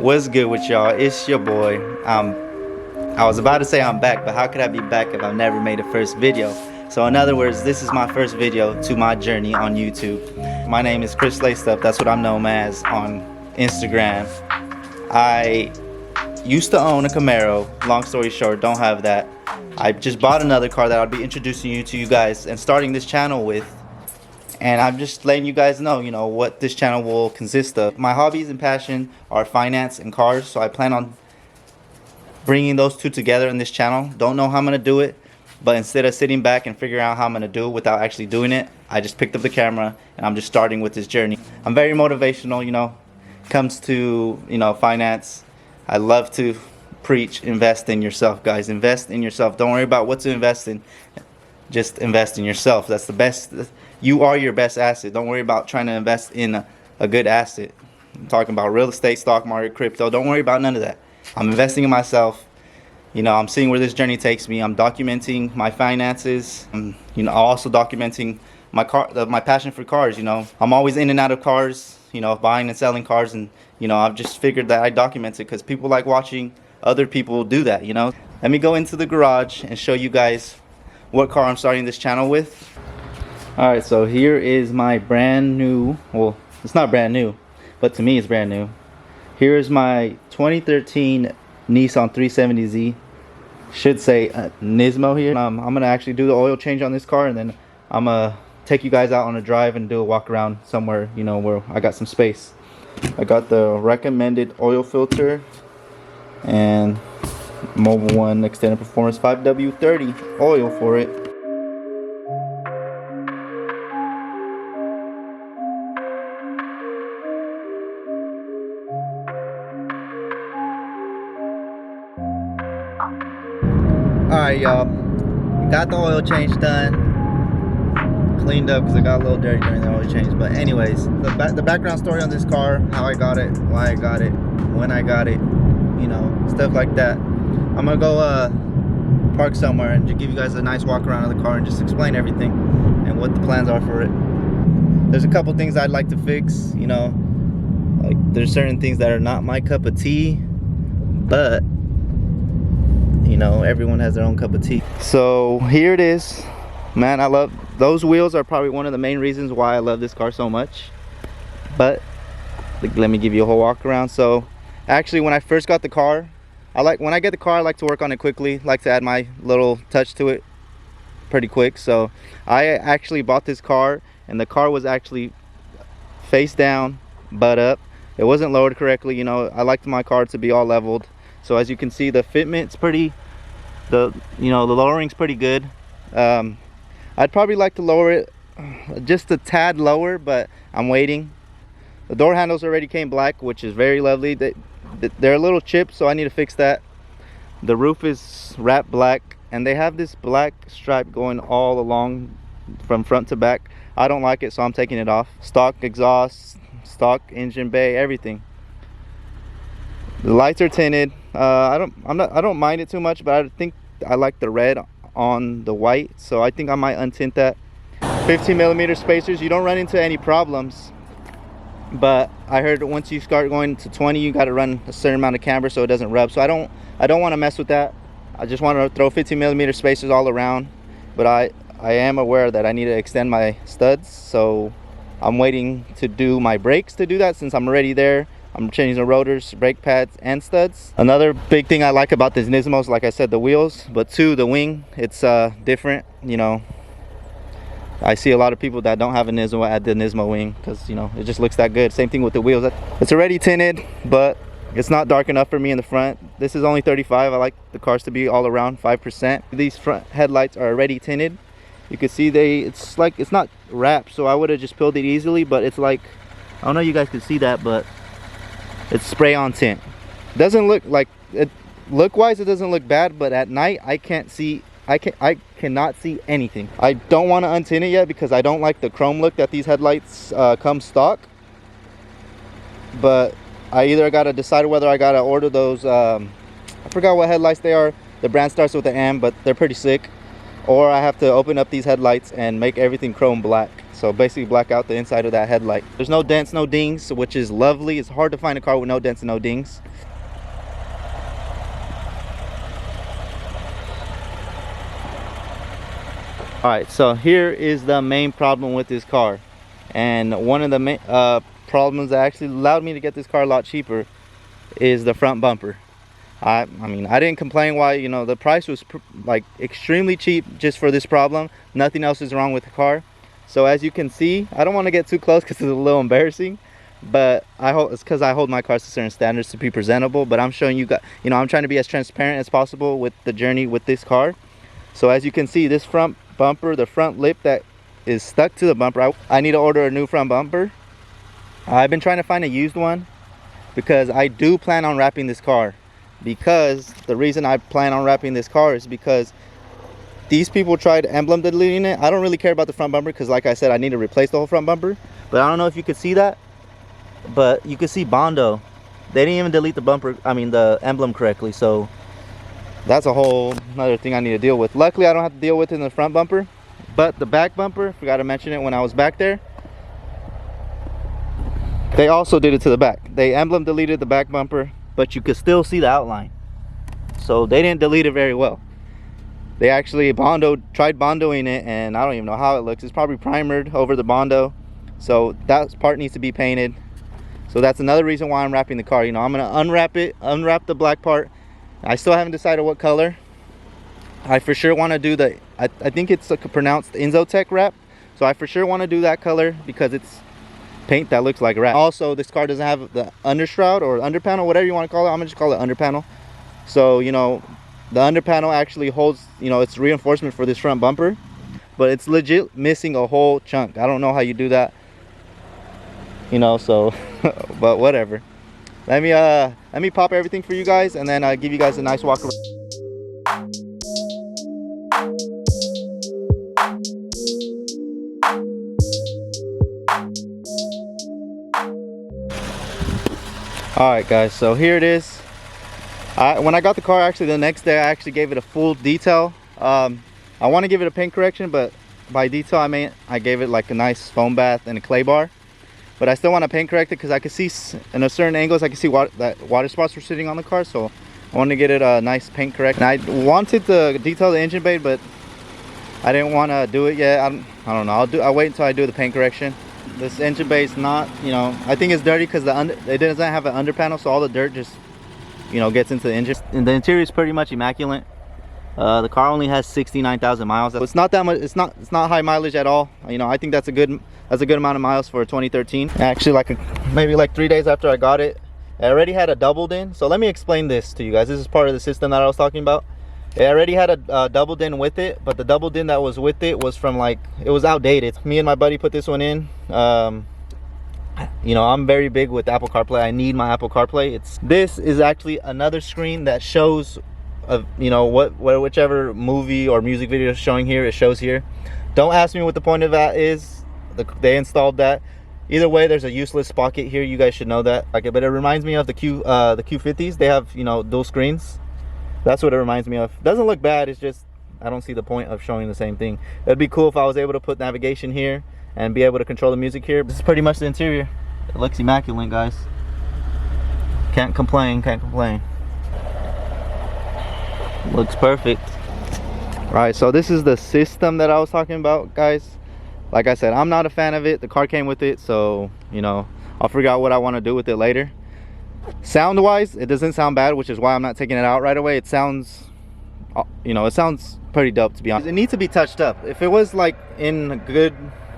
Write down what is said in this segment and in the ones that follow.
What's good with y'all? It's your boy. I was about to say I'm back, but how could I be back if I've never made a first video? So in other words, this is my first video to my journey on YouTube. My name is Chris Laced-Up. That's what I'm known as on Instagram. I used to own a Camaro. Long story short, don't have that. I just bought another car that I'll be introducing you to you guys and starting this channel with. And I'm just letting you guys know, what this channel will consist of. My hobbies and passion are finance and cars, so I plan on bringing those two together in this channel. Don't know how I'm going to do it, but instead of sitting back and figuring out how I'm going to do it without actually doing it, I just picked up the camera and I'm just starting with this journey. I'm very motivational, comes to, finance. I love to preach, invest in yourself, guys. Invest in yourself. Don't worry about what to invest in. Just invest in yourself. That's the best. You are your best asset. Don't worry about trying to invest in a good asset. I'm talking about real estate, stock market, crypto. Don't worry about none of that. I'm investing in myself. I'm seeing where this journey takes me. I'm documenting my finances. I'm also documenting my passion for cars. I'm always in and out of cars, buying and selling cars, and I've just figured that I document it because people like watching other people do that. Let me go into the garage and show you guys what car I'm starting this channel with. Alright, so here is my brand new, well, it's not brand new, but to me it's brand new. Here is my 2013 Nissan 370Z. Should say Nismo here. I'm gonna actually do the oil change on this car, and then I'm gonna take you guys out on a drive and do a walk around somewhere, where I got some space. I got the recommended oil filter and Mobil 1 Extended Performance 5W30 oil for it. Alright, y'all, got the oil change done, cleaned up because it got a little dirty during the oil change. But anyways, the background story on this car, how I got it, why I got it, when I got it, stuff like that. I'm gonna go park somewhere and just give you guys a nice walk around of the car and just explain everything and what the plans are for it. There's a couple things I'd like to fix, like there's certain things that are not my cup of tea, but everyone has their own cup of tea. So here it is, man. I love those wheels. Are probably one of the main reasons why I love this car so much. But let me give you a whole walk around. So actually, when I first got the car, when I get the car, I like to work on it quickly, like to add my little touch to it pretty quick. So I actually bought this car, and the car was actually face down, butt up. It wasn't lowered correctly. I liked my car to be all leveled. So as you can see, the fitment's pretty, the lowering's pretty good. I'd probably like to lower it just a tad lower, but I'm waiting. The door handles already came black, which is very lovely. They're a little chipped, so I need to fix that. The roof is wrapped black, and they have this black stripe going all along from front to back. I don't like it, so I'm taking it off. Stock exhaust, stock engine bay, everything. The lights are tinted. I don't mind it too much, but I think I like the red on the white, so I think I might untint that. 15mm spacers. You don't run into any problems, but I heard that once you start going to 20, you got to run a certain amount of camber so it doesn't rub. So I don't want to mess with that. I just want to throw 15mm spacers all around, but I am aware that I need to extend my studs, so I'm waiting to do my brakes to do that. Since I'm already there, I'm changing the rotors, brake pads, and studs. Another big thing I like about this Nismo is, like I said, the wheels, but two, the wing. It's different. I see a lot of people that don't have a Nismo add the Nismo wing because it just looks that good. Same thing with the wheels. It's already tinted, but it's not dark enough for me in the front. This is only 35. I like the cars to be all around 5%. These front headlights are already tinted. You can see it's not wrapped, so I would have just peeled it easily, but it's like, I don't know if you guys can see that, but it's spray on tint. Doesn't look like it. Look wise, it doesn't look bad, but at night I cannot see anything. I don't want to untint it yet because I don't like the chrome look that these headlights come stock. But I either gotta decide whether I gotta order those. I forgot what headlights they are. The brand starts with an M, but they're pretty sick. Or I have to open up these headlights and make everything chrome black. So basically black out the inside of that headlight. There's no dents, no dings, which is lovely. It's hard to find a car with no dents and no dings. Alright, so here is the main problem with this car. And one of the main problems that actually allowed me to get this car a lot cheaper is the front bumper. I mean, I didn't complain why, you know, the price was like extremely cheap just for this problem. Nothing else is wrong with the car. So as you can see, I don't want to get too close because it's a little embarrassing, but it's because I hold my cars to certain standards to be presentable. But I'm showing you guys, you know, I'm trying to be as transparent as possible with the journey with this car. So as you can see, this front bumper, the front lip that is stuck to the bumper, I need to order a new front bumper. I've been trying to find a used one because I do plan on wrapping this car. Because the reason I plan on wrapping this car is because these people tried emblem deleting it. I don't really care about the front bumper because, like I said, I need to replace the whole front bumper. But I don't know if you could see that, but you could see Bondo. They didn't even delete the bumper, I mean the emblem correctly. So that's a whole another thing I need to deal with. Luckily I don't have to deal with it in the front bumper, but the back bumper, forgot to mention it when I was back there, they also did it to the back. They emblem deleted the back bumper, but you could still see the outline. So they didn't delete it very well. They actually tried bondoing it, and I don't even know how it looks. It's probably primered over the Bondo. So that part needs to be painted. So that's another reason why I'm wrapping the car. You know, I'm gonna unwrap the black part. I still haven't decided what color. I for sure want to do the, I think it's pronounced Inzotech wrap. So I for sure want to do that color because it's paint that looks like wrap. Also, this car doesn't have the undershroud or underpanel, whatever you want to call it. I'm gonna just call it underpanel. So, you know, the underpanel actually holds, you know, it's reinforcement for this front bumper, but it's legit missing a whole chunk. I don't know how you do that, you know, so but whatever. Let me pop everything for you guys, and then give you guys a nice walk around. Alright guys, so here it is. When I got the car, actually the next day, I actually gave it a full detail. I want to give it a paint correction, but by detail I gave it like a nice foam bath and a clay bar. But I still want to paint correct it because I can see in a certain angles, I can see that water spots were sitting on the car. So I want to get it a nice paint correct. And I wanted to detail the engine bay, but I didn't want to do it yet. I don't know. I'll wait until I do the paint correction. This engine bay is not, you know, I think it's dirty because it doesn't have an under panel, so all the dirt just, you know, gets into the engine. And the interior is pretty much immaculate. The car only has 69,000 miles. It's not that much. It's not high mileage at all. You know, I think that's a good amount of miles for a 2013. Actually, maybe like 3 days after I got it, I already had a doubled in. So let me explain this to you guys. This is part of the system that I was talking about. It already had a doubled in with it, but the doubled in that was with it was from it was outdated. Me and my buddy put this one in. You know, I'm very big with Apple CarPlay. I need my Apple CarPlay. This is actually another screen that shows you know, whichever movie or music video is showing here, it shows here. Don't ask me what the point of that is. They installed that. Either way, there's a useless pocket here. You guys should know that. But it reminds me of the Q50s. They have, you know, dual screens. That's what it reminds me of. Doesn't look bad. It's just I don't see the point of showing the same thing. It'd be cool if I was able to put navigation here and be able to control the music here. This is pretty much the interior. It looks immaculate, guys. Can't complain. Looks perfect. Right, so this is the system that I was talking about, guys. Like I said, I'm not a fan of it. The car came with it, so, you know, I'll figure out what I want to do with it later. Sound wise, it doesn't sound bad, which is why I'm not taking it out right away. It sounds, you know, it sounds pretty dope, to be honest. It needs to be touched up. If it was like in a good,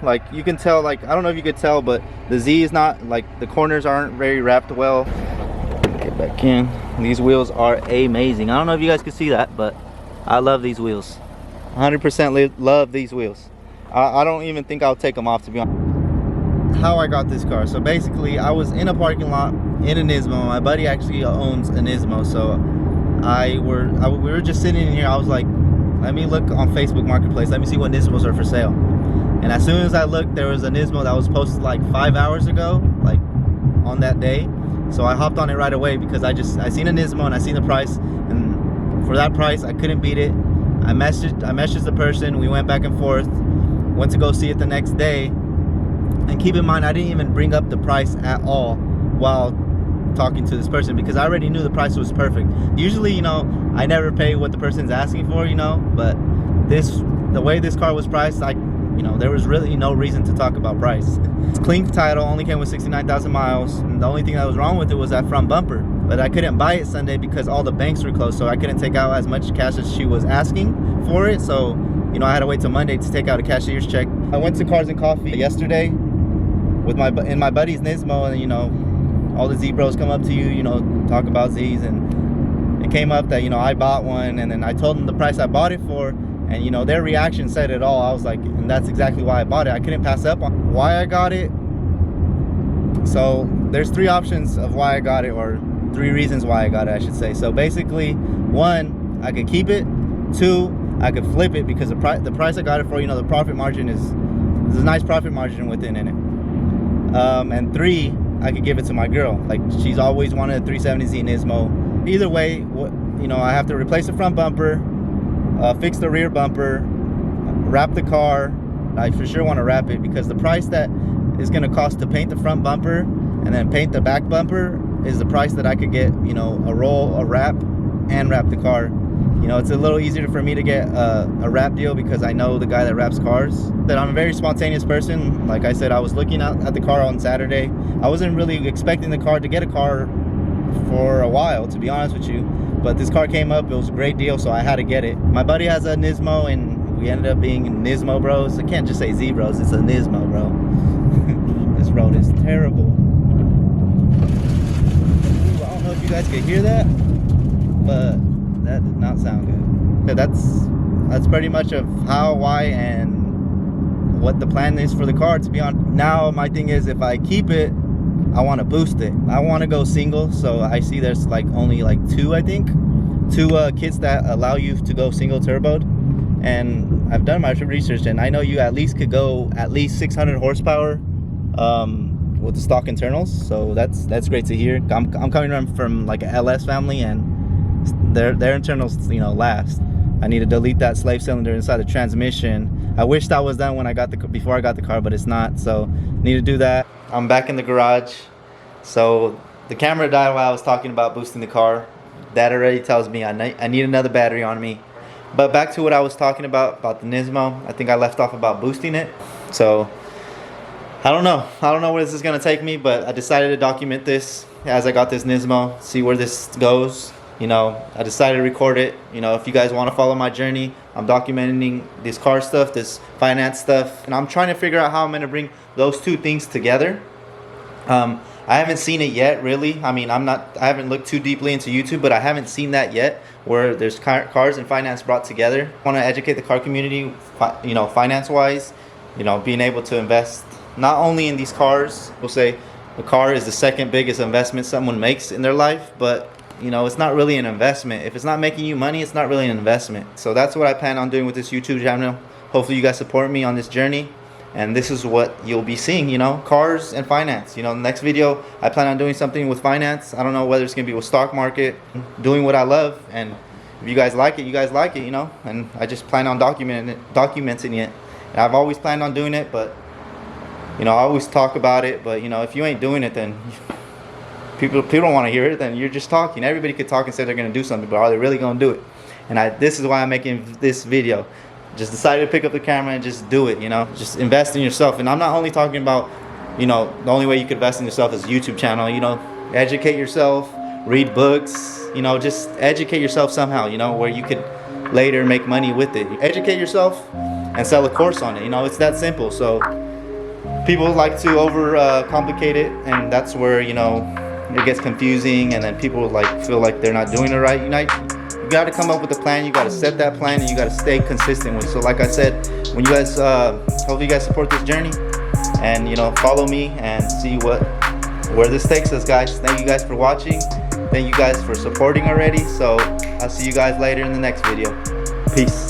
like, you can tell, like, I don't know if you could tell, but the Z is not, like, the corners aren't very wrapped well. Get back in. These wheels are amazing. I don't know if you guys can see that, but I love these wheels. 100% love these wheels. I don't even think I'll take them off, to be honest. How I got this car. So basically, I was in a parking lot in a Nismo. My buddy actually owns a Nismo, so we were just sitting in here. I was like, let me look on Facebook Marketplace. Let me see what Nismos are for sale. And as soon as I looked, there was a Nismo that was posted like 5 hours ago, like on that day. So I hopped on it right away because I seen a Nismo and I seen the price, and for that price I couldn't beat it. I messaged the person. We went back and forth. Went to go see it the next day, And keep in mind, I didn't even bring up the price at all while talking to this person, because I already knew the price was perfect. Usually, you know, I never pay what the person's asking for, you know, but the way this car was priced, you know, there was really no reason to talk about price. It's clean title, only came with 69,000 miles, and the only thing that was wrong with it was that front bumper. But I couldn't buy it Sunday because all the banks were closed, so I couldn't take out as much cash as she was asking for it. So, you know, I had to wait till Monday to take out a cashier's check. I went to Cars and Coffee yesterday with my buddy's Nismo, and you know, all the Z bros come up to you, you know, talk about Z's, and it came up that, you know, I bought one, and then I told them the price I bought it for, and you know, their reaction said it all. I was like, and that's exactly why I bought it. I couldn't pass up on why I got it. So there's 3 options of why I got it, or 3 reasons why I got it, I should say. So basically, 1, I could keep it. 2, I could flip it, because the price I got it for, you know, the profit margin there's a nice profit margin within in it. And 3, I could give it to my girl. Like, she's always wanted a 370Z Nismo. Either way, you know, I have to replace the front bumper, fix the rear bumper, wrap the car. I for sure want to wrap it, because the price that is going to cost to paint the front bumper and then paint the back bumper is the price that I could get, you know, a wrap, and wrap the car. You know, it's a little easier for me to get a wrap deal because I know the guy that wraps cars. That I'm a very spontaneous person. Like I said, I was looking out at the car on Saturday. I wasn't really expecting the car to get a car for a while, to be honest with you. But this car came up, it was a great deal, so I had to get it. My buddy has a Nismo, and we ended up being Nismo bros. I can't just say Z bros, it's a Nismo, bro. This road is terrible. Ooh, I don't know if you guys could hear that, but that did not sound good. That's pretty much of how, why, and what the plan is for the car, to be honest. Now my thing is, if I keep it, I want to boost it. I want to go single, so I see there's like only like 2, I think, 2 kits that allow you to go single turboed. And I've done my research, and I know you at least could go at least 600 horsepower with the stock internals. So that's great to hear. I'm coming from like a LS family, and their internals, you know, last. I need to delete that slave cylinder inside the transmission. I wish that was done when before I got the car, but it's not. So need to do that. I'm back in the garage. So the camera died while I was talking about boosting the car. That already tells me I need another battery on me. But back to what I was talking about the Nismo. I think I left off about boosting it. So I don't know where this is gonna take me, but I decided to document this as I got this Nismo, see where this goes. You know, I decided to record it. You know, if you guys want to follow my journey, I'm documenting this car stuff, this finance stuff, and I'm trying to figure out how I'm going to bring those 2 things together. I haven't seen it yet, really. I mean, I haven't looked too deeply into YouTube, but I haven't seen that yet, where there's cars and finance brought together. I want to educate the car community, you know, finance-wise, you know, being able to invest not only in these cars. We'll say the car is the 2nd biggest investment someone makes in their life, but you know, it's not really an investment. If it's not making you money, it's not really an investment. So that's what I plan on doing with this YouTube channel. Hopefully you guys support me on this journey, and this is what you'll be seeing, you know, cars and finance. You know, the next video, I plan on doing something with finance. I don't know whether it's gonna be with stock market, doing what I love, and if you guys like it, you guys like it, you know, and I just plan on documenting it. And I've always planned on doing it, but you know, I always talk about it, but you know, if you ain't doing it, then people don't want to hear it, then you're just talking. Everybody could talk and say they're going to do something, but are they really going to do it? And this is why I'm making this video. Just decided to pick up the camera and just do it, you know. Just invest in yourself. And I'm not only talking about, you know, the only way you could invest in yourself is a YouTube channel. You know, educate yourself, read books, you know, just educate yourself somehow, you know, where you could later make money with it. Educate yourself and sell a course on it. You know, it's that simple. So people like to complicate it, and that's where, you know, it gets confusing, and then people like feel like they're not doing it right. You got to come up with a plan. You got to set that plan, and you got to stay consistent with it. So like I said, when you guys hopefully you guys support this journey, and you know, follow me and see where this takes us, guys. Thank you guys for watching. Thank you guys for supporting already. So I'll see you guys later in the next video. Peace.